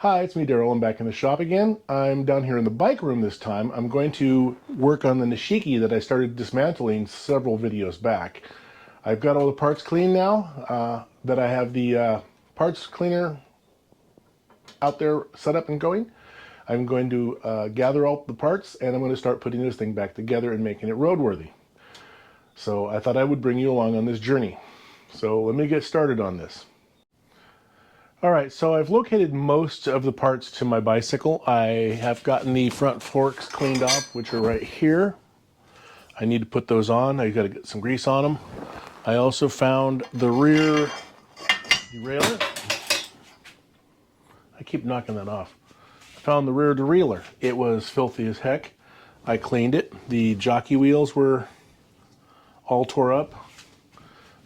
Hi, it's me, Daryl. I'm back in the shop again. I'm down here in the bike room this time. I'm going to work on the Nishiki that I started dismantling several videos back. I've got all the parts clean now, that I have the parts cleaner out there set up and going. I'm going to gather all the parts and I'm going to start putting this thing back together and making it roadworthy. So I thought I would bring you along on this journey. So let me get started on this. Alright, so I've located most of the parts to my bicycle. I have gotten the front forks cleaned off, which are right here. I need to put those on. I got to get some grease on them. I also found the rear derailleur. I keep knocking that off. I found the rear derailleur. It was filthy as heck. I cleaned it. The jockey wheels were all tore up.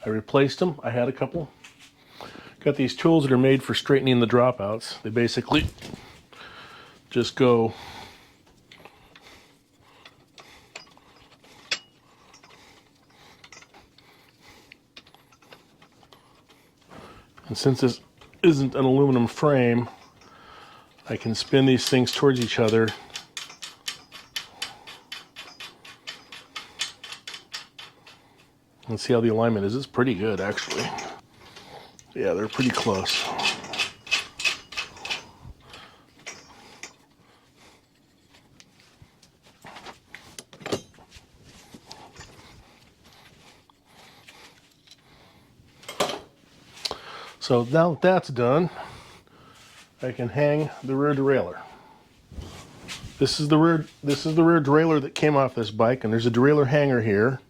I replaced them. I had a couple. Got these tools that are made for straightening the dropouts. They basically just go and since this isn't an aluminum frame, I can spin these things towards each other and see how the alignment is. It's pretty good, actually. Yeah, they're pretty close. So now that that's done, I can hang the rear derailleur. This is the rear derailleur that came off this bike, and there's a derailleur hanger here.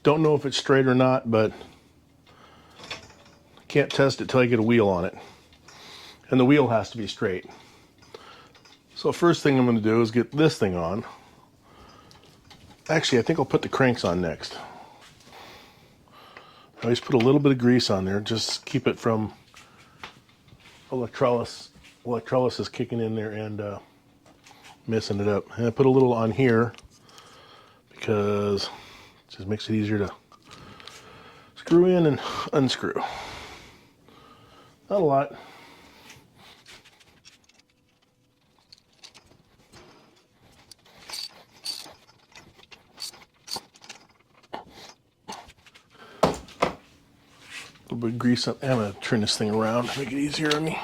Don't know if it's straight or not, but can't test it till I get a wheel on it. And the wheel has to be straight. So first thing I'm going to do is get this thing on. Actually, I think I'll put the cranks on next. I always put a little bit of grease on there, just keep it from electrolysis kicking in there and messing it up. And I put a little on here because it just makes it easier to screw in and unscrew. Not a lot. A little bit of grease up. I'm going to turn this thing around to make it easier on me.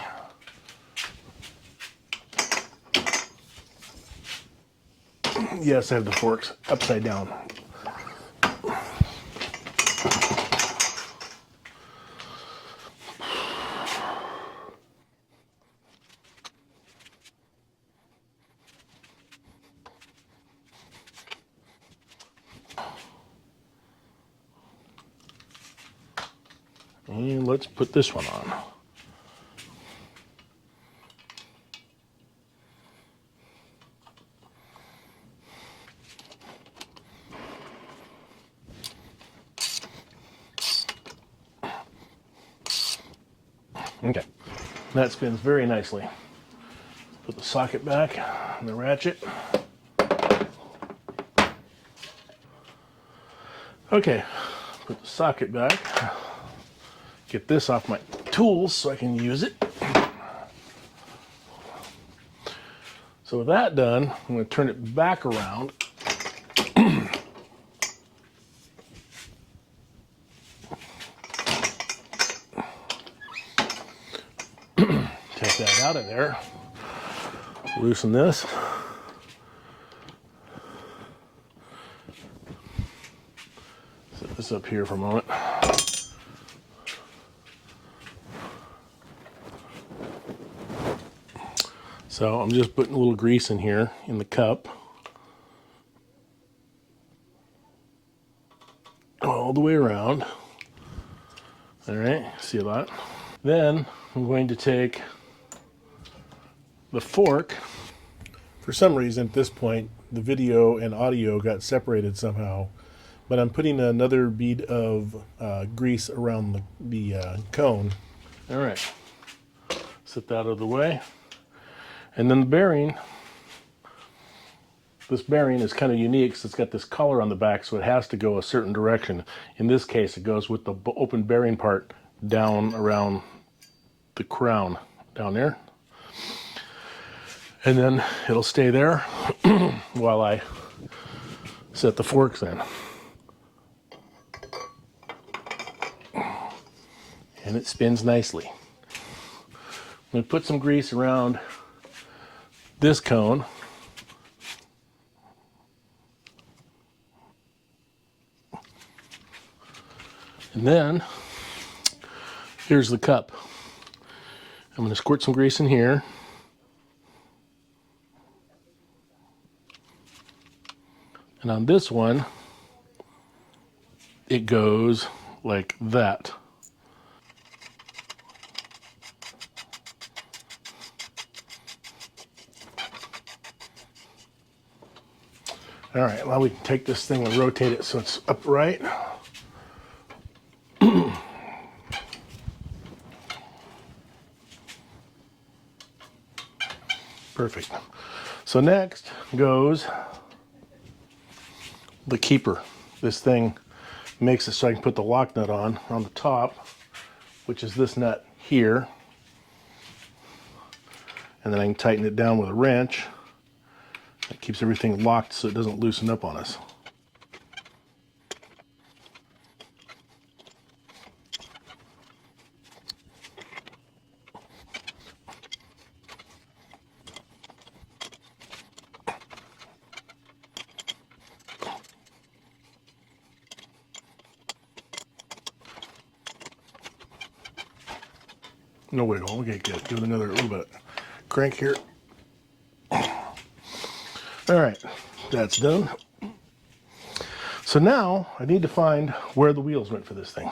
Yes, I have the forks upside down. And let's put this one on. Okay, that spins very nicely. Put the socket back and the ratchet. Okay, put the socket back. Get this off my tools so I can use it. So with that done, I'm going to turn it back around. Take that out of there. Loosen this. Set this up here for a moment. So I'm just putting a little grease in here in the cup. All the way around. All right, see that? Then I'm going to take the fork. For some reason at this point, the video and audio got separated somehow, but I'm putting another bead of grease around the cone. All right, set that out of the way. And then the bearing, this bearing is kind of unique, so it's got this collar on the back, so it has to go a certain direction. In this case, it goes with the open bearing part down around the crown down there. And then it'll stay there while I set the forks in. And it spins nicely. I'm going to put some grease around this cone. And then, here's the cup. I'm going to squirt some grease in here. And on this one, it goes like that. All right, now we can take this thing and rotate it so it's upright. Perfect. So next goes the keeper. This thing makes it so I can put the lock nut on the top, which is this nut here. And then I can tighten it down with a wrench. That keeps everything locked so it doesn't loosen up on us. No wiggle. Okay, good. Give it another little bit crank here. All right, that's done. So now I need to find where the wheels went for this thing.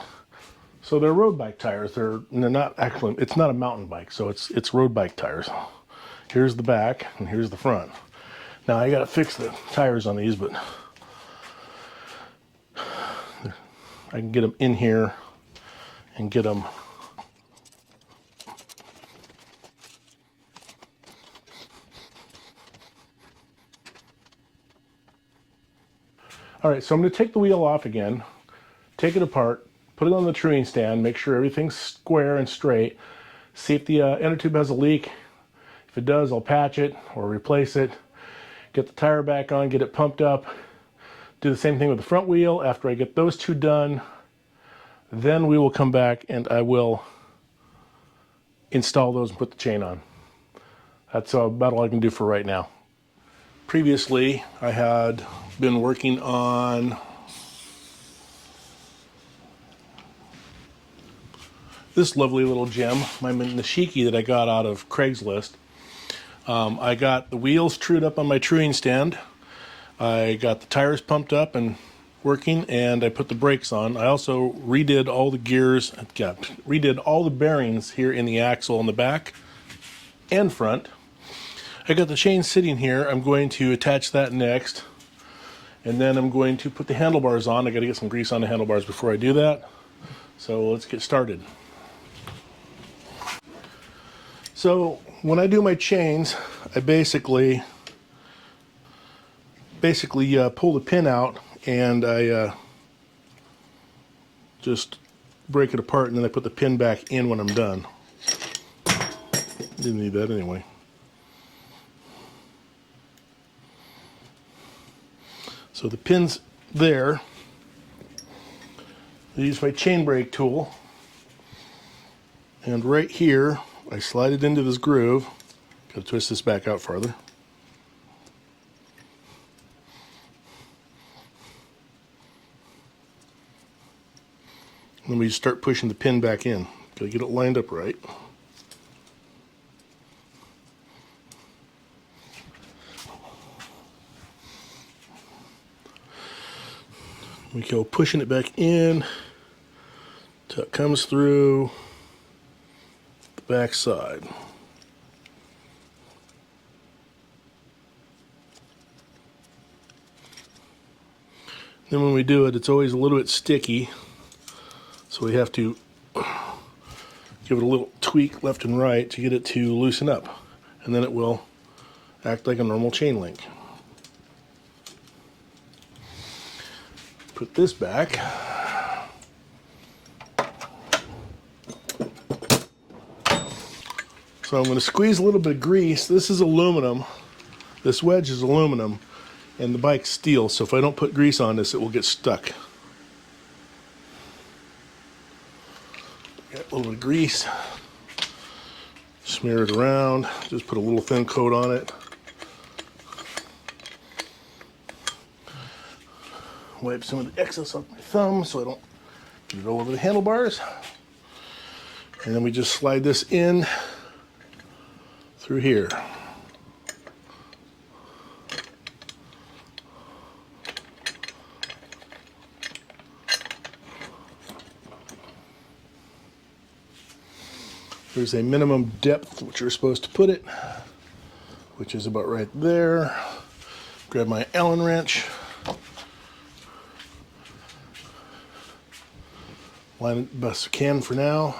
So they're road bike tires. They're not actually. It's not a mountain bike, so it's road bike tires. Here's the back and here's the front. Now I got to fix the tires on these, but I can get them in here and get them. All right, so I'm going to take the wheel off again, take it apart, put it on the truing stand, make sure everything's square and straight, see if the inner tube has a leak. If it does, I'll patch it or replace it, get the tire back on, get it pumped up, do the same thing with the front wheel. After I get those two done, then we will come back and I will install those and put the chain on. That's about all I can do for right now. Previously, I had been working on this lovely little gem, my Nishiki that I got out of Craigslist. I got the wheels trued up on my truing stand. I got the tires pumped up and working, and I put the brakes on. I also redid all the gears, redid all the bearings here in the axle in the back and front. I got the chain sitting here. I'm going to attach that next. And then I'm going to put the handlebars on. I got to get some grease on the handlebars before I do that. So let's get started. So when I do my chains, I basically pull the pin out and I just break it apart, and then I put the pin back in when I'm done. Didn't need that anyway. So the pin's there. I use my chain brake tool, and right here I slide it into this groove. Got to twist this back out farther. And then we start pushing the pin back in. Got to get it lined up right. We go pushing it back in till it comes through the back side. Then when we do it, it's always a little bit sticky, so we have to give it a little tweak left and right to get it to loosen up, and then it will act like a normal chain link. Put this back. So I'm going to squeeze a little bit of grease. This is aluminum. This wedge is aluminum, and the bike's steel, so if I don't put grease on this, it will get stuck. Got a little bit of grease. Smear it around. Just put a little thin coat on it. Wipe some of the excess off my thumb so I don't get it all over the handlebars. And then we just slide this in through here. There's a minimum depth which you're supposed to put it, which is about right there. Grab my Allen wrench. Line it best I can for now.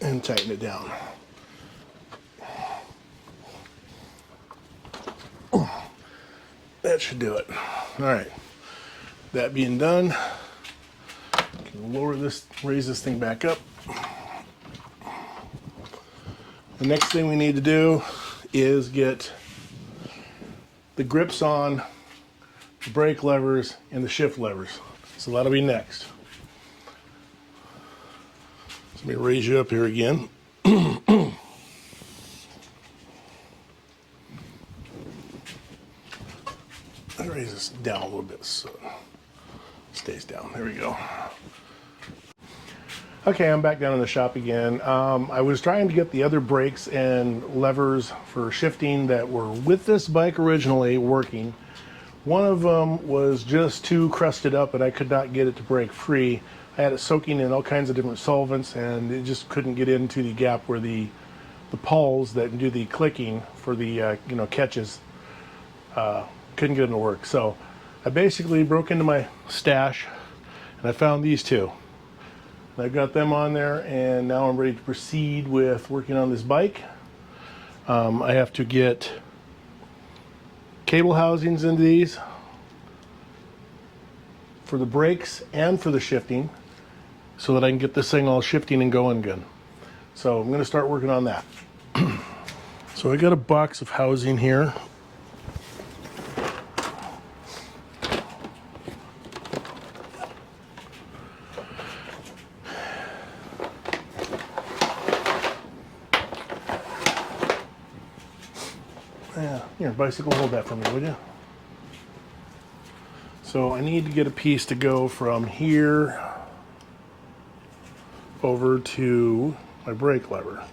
And tighten it down. That should do it. All right. That being done, lower this, raise this thing back up. The next thing we need to do is get the grips on the brake levers and the shift levers. So that'll be next. So let me raise you up here again. I raise this down a little bit so it stays down. There we go. Okay, I'm back down in the shop again. I was trying to get the other brakes and levers for shifting that were with this bike originally working. One of them was just too crusted up and I could not get it to break free. I had it soaking in all kinds of different solvents and it just couldn't get into the gap where the pawls that do the clicking for the catches couldn't get them to work. So I basically broke into my stash and I found these two. I've got them on there and now I'm ready to proceed with working on this bike. I have to get cable housings into these for the brakes and for the shifting so that I can get this thing all shifting and going good. So I'm going to start working on that. So I got a box of housing here. Yeah, here, bicycle, hold that for me, would you? So I need to get a piece to go from here over to my brake lever.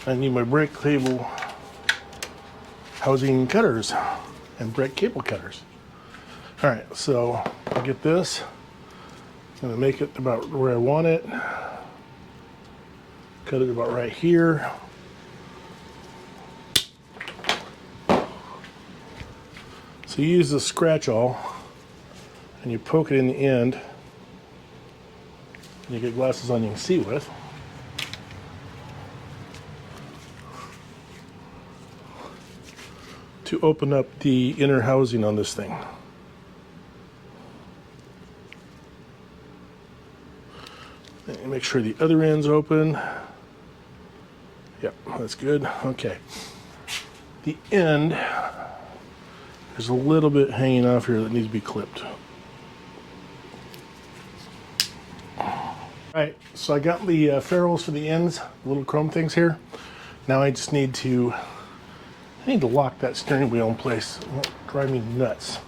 I need my brake cable housing cutters and brake cable cutters. All right, so I get this. I'm gonna make it about where I want it. Cut it about right here. So you use the scratch awl and you poke it in the end. You get glasses on you can see with. To open up the inner housing on this thing. And make sure the other end's open. Yep, that's good. Okay. The end there's a little bit hanging off here that needs to be clipped. Alright, so I got the ferrules for the ends, the little chrome things here. Now I just need to lock that steering wheel in place. It won't drive me nuts.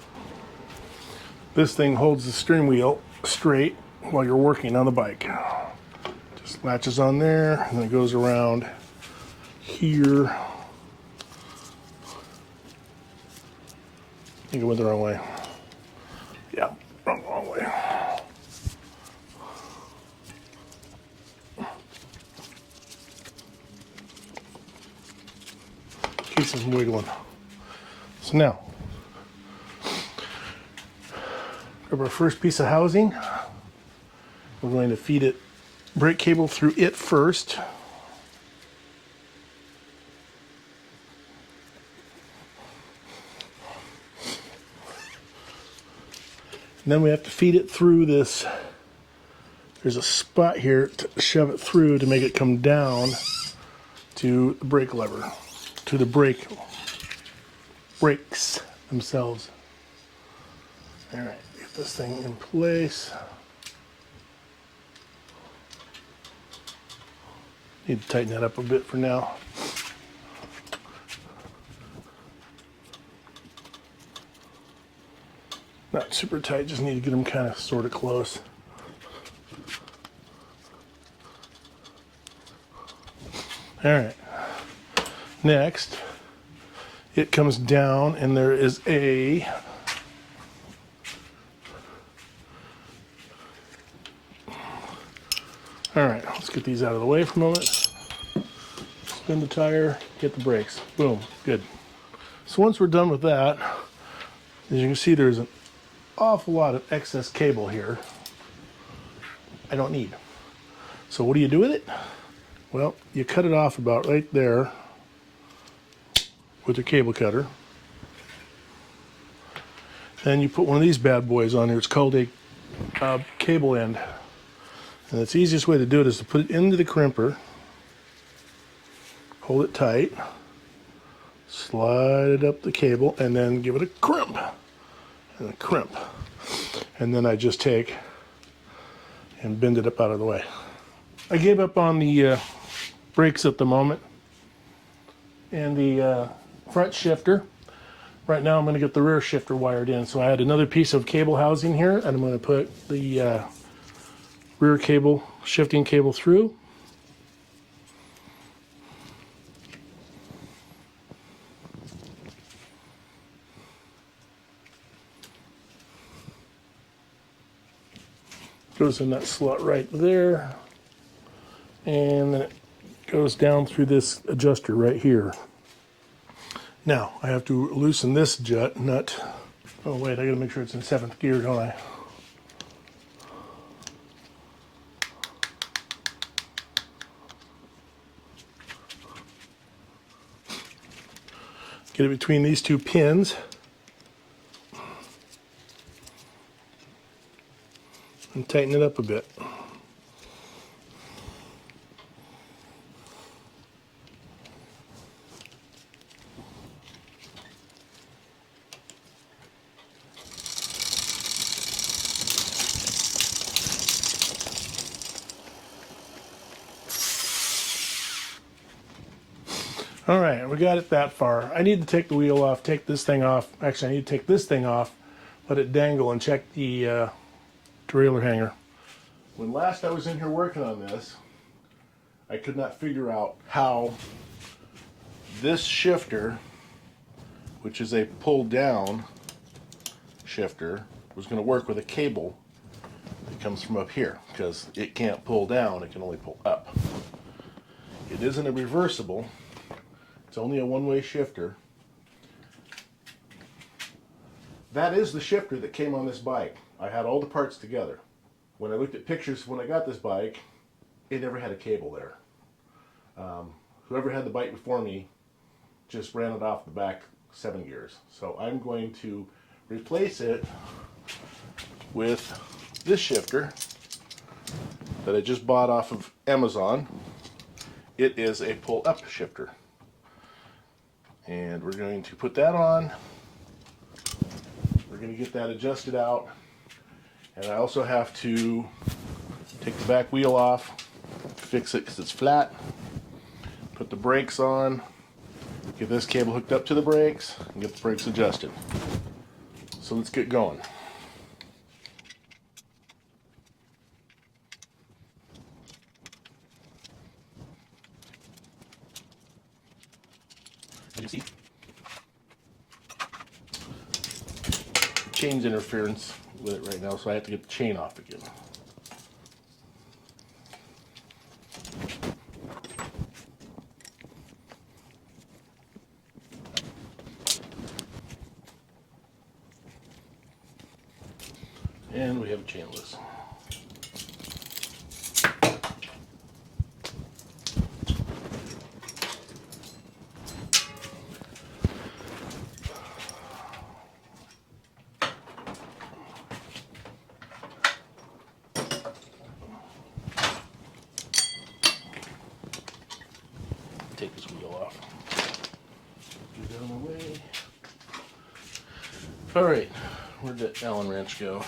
This thing holds the steering wheel straight while you're working on the bike. Just latches on there and then it goes around here. I think it went the wrong way. Yeah, wrong way. Keeps it from wiggling. So now, grab our first piece of housing. We're going to feed it brake cable through it first. And then we have to feed it through this. There's a spot here to shove it through to make it come down to the brake lever, to the brakes themselves. All right, get this thing in place. Need to tighten that up a bit for now. Not super tight, just need to get them kind of sort of close. All right, next it comes down and there is a all right, let's get these out of the way for a moment. Spin the tire, hit the brakes. Boom, good. So once we're done with that, as you can see, there's an awful lot of excess cable here I don't need. So what do you do with it? Well, you cut it off about right there with your cable cutter. Then you put one of these bad boys on here. It's called a cable end. And the easiest way to do it is to put it into the crimper, hold it tight, slide it up the cable, and then give it a crimp. And a crimp. And then I just take and bend it up out of the way. I gave up on the brakes at the moment and the front shifter. Right now I'm going to get the rear shifter wired in. So I had another piece of cable housing here, and I'm going to put the rear cable, shifting cable through. Goes in that slot right there, and then it goes down through this adjuster right here. Now I have to loosen this nut. Oh wait, I gotta make sure it's in 7th gear, don't I? Get it between these two pins. And tighten it up a bit. All right, we got it that far. I need to take the wheel off, take this thing off. Actually, I need to take this thing off, let it dangle, and check the derailleur hanger. When last I was in here working on this, I could not figure out how this shifter, which is a pull down shifter, was going to work with a cable that comes from up here, because it can't pull down, it can only pull up. It isn't a reversible, it's only a one-way shifter. That is the shifter that came on this bike. I had all the parts together. When I looked at pictures when I got this bike, it never had a cable there. Whoever had the bike before me just ran it off the back 7 gears. So I'm going to replace it with this shifter that I just bought off of Amazon. It is a pull-up shifter. And we're going to put that on. We're going to get that adjusted out. And I also have to take the back wheel off, fix it because it's flat, put the brakes on, get this cable hooked up to the brakes, and get the brakes adjusted. So let's get going. As you see, chain's interference with it right now, so I have to get the chain off again. And we have a chain loose. take this wheel off. Get it out of my way. All right, where'd that Allen wrench go?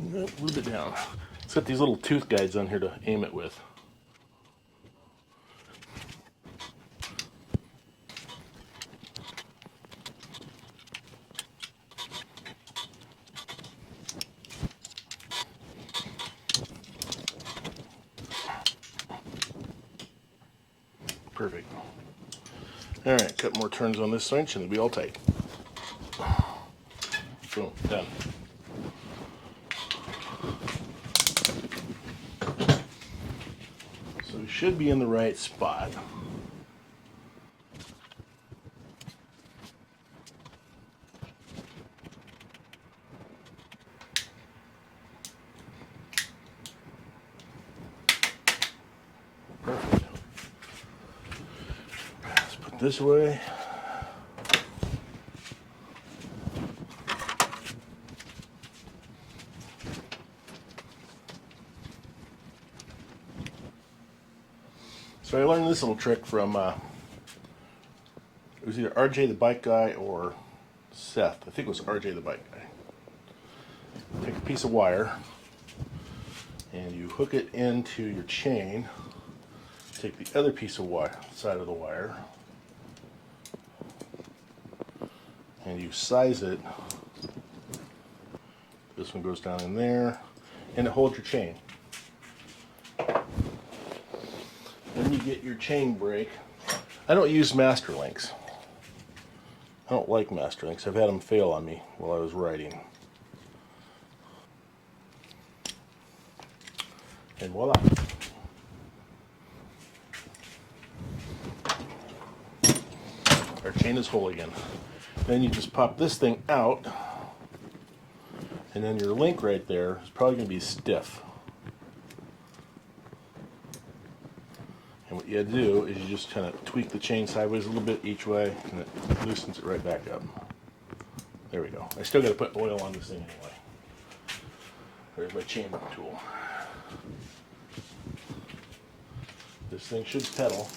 A little bit down. It's got these little tooth guides on here to aim it with. Perfect. All right, a couple more turns on this wrench and it'll be all tight. Boom, done. So we should be in the right spot. Perfect. Let's put this away. So I learned this little trick from, it was either RJ the bike guy or Seth. I think it was RJ the bike guy. Take a piece of wire and you hook it into your chain. Take the other piece of wire, side of the wire, and you size it. This one goes down in there, and it holds your chain. Then you get your chain brake. I don't use master links. I don't like master links. I've had them fail on me while I was riding. And voila. Our chain is whole again. Then you just pop this thing out, and then your link right there is probably going to be stiff. And what you do is you just kind of tweak the chain sideways a little bit each way, and it loosens it right back up. There we go. I still got to put oil on this thing anyway. There's my chain tool. This thing should pedal.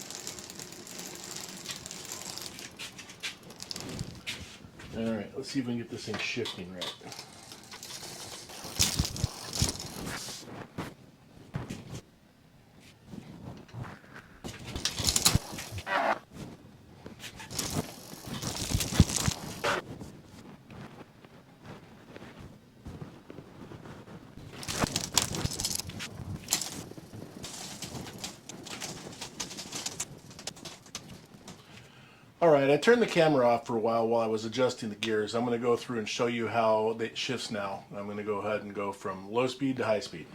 Alright, let's see if we can get this thing shifting right. Alright, I turned the camera off for a while I was adjusting the gears. I'm going to go through and show you how it shifts now. I'm going to go ahead and go from low speed to high speed.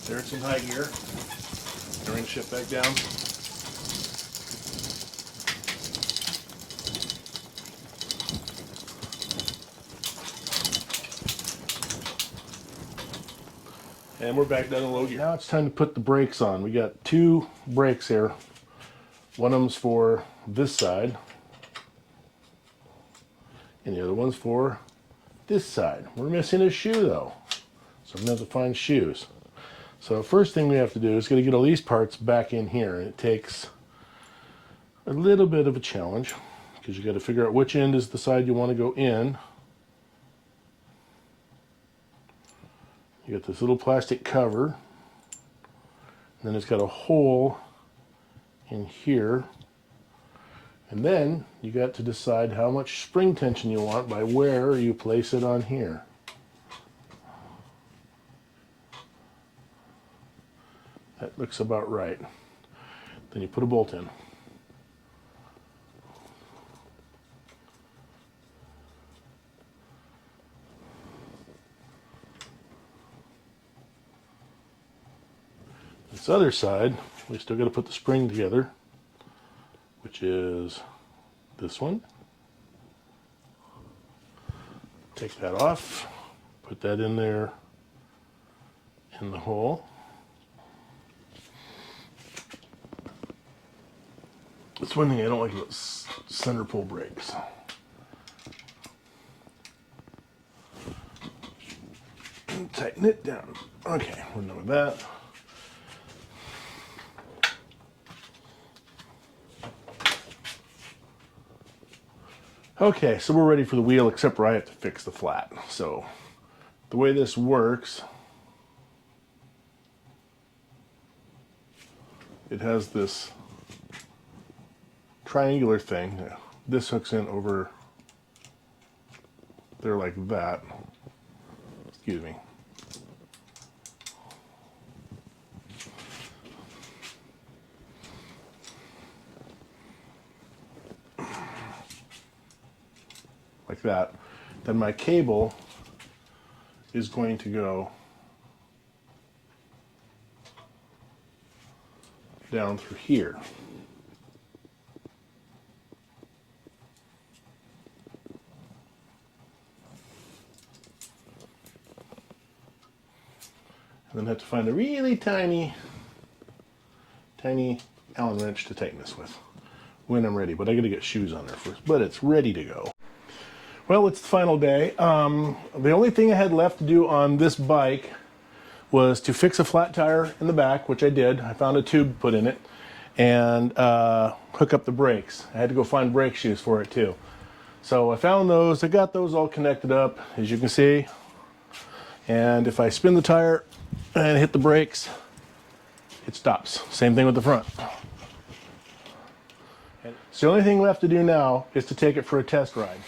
There's some high gear. We're going to shift back down. And we're back down to low gear. Now it's time to put the brakes on. We got two brakes here. One of them's for this side, and the other one's for this side. We're missing a shoe though, so I'm going to have to find shoes. So first thing we have to do is get all these parts back in here, and it takes a little bit of a challenge because you got to figure out which end is the side you want to go in. You got this little plastic cover, and then it's got a hole in here, And then you got to decide how much spring tension you want by where you place it on here. That looks about right. Then you put a bolt in. This other side, we still got to put the spring together, which is this one. Take that off, put that in there in the hole. That's one thing I don't like about center pull brakes. And tighten it down. Okay, we're done with that. Okay, so we're ready for the wheel, except for I have to fix the flat. So the way this works, it has this triangular thing. This hooks in over there like that. Excuse me. Like that. Then my cable is going to go down through here. And then have to find a really tiny Allen wrench to tighten this with when I'm ready. But I got to get shoes on there first. But it's ready to go. Well, it's the final day. The only thing I had left to do on this bike was to fix a flat tire in the back, which I did. I found a tube put in it, and hook up the brakes. I had to go find brake shoes for it too. So I found those. I got those all connected up, as you can see. And if I spin the tire and hit the brakes, it stops. Same thing with the front. So the only thing left to do now is to take it for a test ride.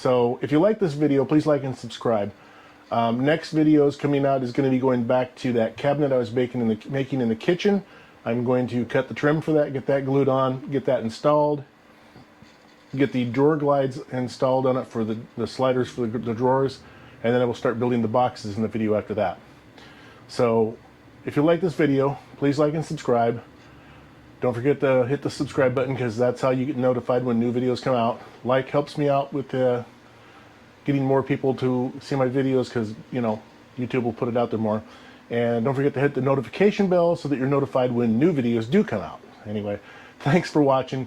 So if you like this video, please like and subscribe. Next video is coming out is going to be going back to that cabinet I was making in the kitchen. I'm going to cut the trim for that, get that glued on, get that installed, get the drawer glides installed on it for the sliders for the drawers, and then I will start building the boxes in the video after that. So if you like this video, please like and subscribe. Don't forget to hit the subscribe button, because that's how you get notified when new videos come out. Like helps me out with getting more people to see my videos, because, you know, YouTube will put it out there more. And don't forget to hit the notification bell so that you're notified when new videos do come out. Anyway, thanks for watching.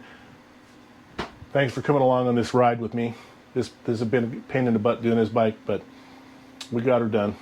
Thanks for coming along on this ride with me. This has been a pain in the butt doing this bike, but we got her done.